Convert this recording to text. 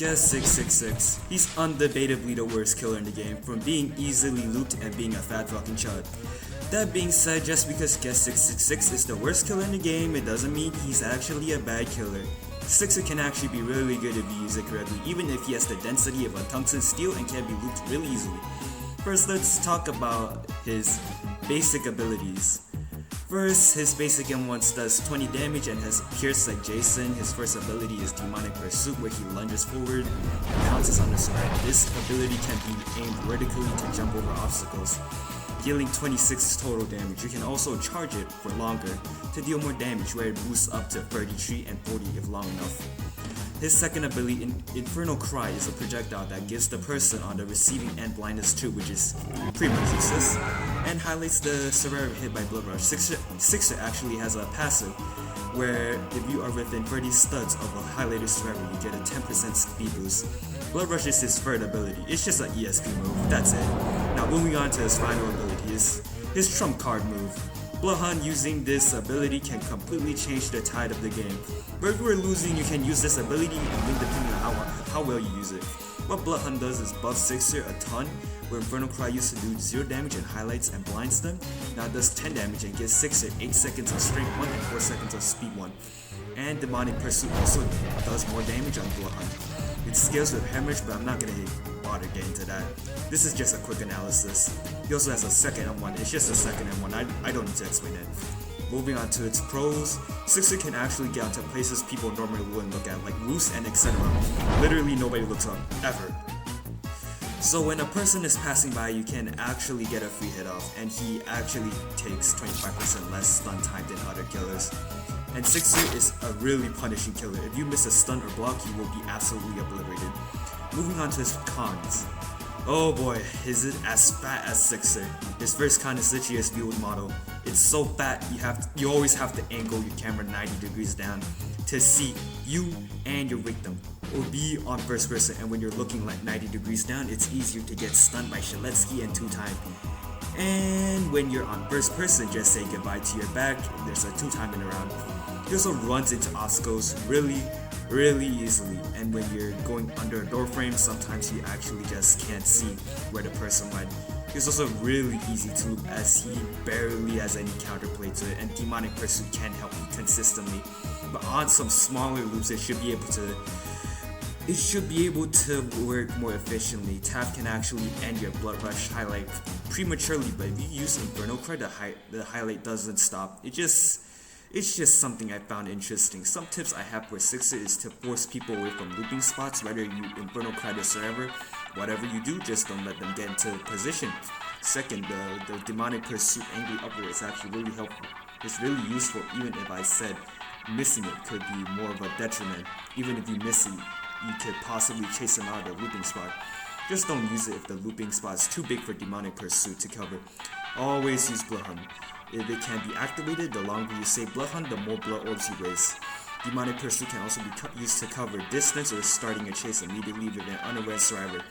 Guess 666. He's undebatably the worst killer in the game, from being easily looped and being a fat fucking chud. That being said, just because Guess 666 is the worst killer in the game, it doesn't mean he's actually a bad killer. Sixer can actually be really good if you use it correctly, even if he has the density of a tungsten steel and can be looped really easily. First, let's talk about his basic abilities. First, his basic M1 does 20 damage and has Pierce like Jason. His first ability is Demonic Pursuit, where he lunges forward and pounces on the spread. This ability can be aimed vertically to jump over obstacles, dealing 26 total damage. You can also charge it for longer to deal more damage, where it boosts up to 33 and 40 if long enough. His second ability, Infernal Cry, is a projectile that gives the person on the receiving end blindness 2, which is pretty much useless, and highlights the severity hit by Blood Rush. Sixer actually has a passive where if you are within 30 studs of a highlighted severity, you get a 10% speed boost. Blood Rush is his third ability. It's just an ESP move, that's it. Now moving on to his final ability, his trump card move. Bloodhunt using this ability can completely change the tide of the game. But if you are losing, you can use this ability and win depending on how well you use it. What Bloodhunt does is buff Sixer a ton, where Infernal Cry used to do 0 damage and highlights and blinds them. Now it does 10 damage and gives Sixer 8 seconds of strength 1 and 4 seconds of speed 1. And Demonic Pursuit also does more damage on Bloodhunt. It scales with Hemorrhage, but I'm not gonna bother getting to that. This is just a quick analysis. He also has a second M1, it's just a second M1, I don't need to explain it. Moving on to its pros, Sixer can actually get onto places people normally wouldn't look at, like roofs and etc. Literally nobody looks up, ever. So when a person is passing by, you can actually get a free hit off, and he actually takes 25% less stun time than other killers. And Sixer is a really punishing killer. If you miss a stun or block, you will be absolutely obliterated. Moving on to his cons. Oh boy, is it as fat as Sixer. His first con is literally his build model. It's so fat, you always have to angle your camera 90 degrees down to see you and your victim, or be on first person, and when you're looking like 90 degrees down, it's easier to get stunned by Shaletsky and 2-time. And when you're on first person, just say goodbye to your back, there's a 2-time in a round. He also runs into obstacles really easily, and when you're going under a door frame, sometimes you actually just can't see where the person went. He's also really easy to loop, as he barely has any counterplay to it, and Demonic Pursuit can help you consistently. But on some smaller loops, it should be able to work more efficiently. Tap can actually end your Blood Rush highlight prematurely, but if you use Infernal Cry, the highlight doesn't stop. It's just something I found interesting. Some tips I have for Sixer is to force people away from looping spots, whether you Infernal Cry this or ever. Whatever you do, just don't let them get into position. Second, the Demonic Pursuit Angry Upward is actually really helpful. It's really useful, even if I said missing it could be more of a detriment. Even if you miss it, you could possibly chase them out of the looping spot. Just don't use it if the looping spot is too big for Demonic Pursuit to cover. Always use Bloodhunt. If it can be activated, the longer you save Bloodhunt, the more blood orbs you waste. Demonic Pursuit can also be used to cover distance or starting a chase immediately with an unaware survivor.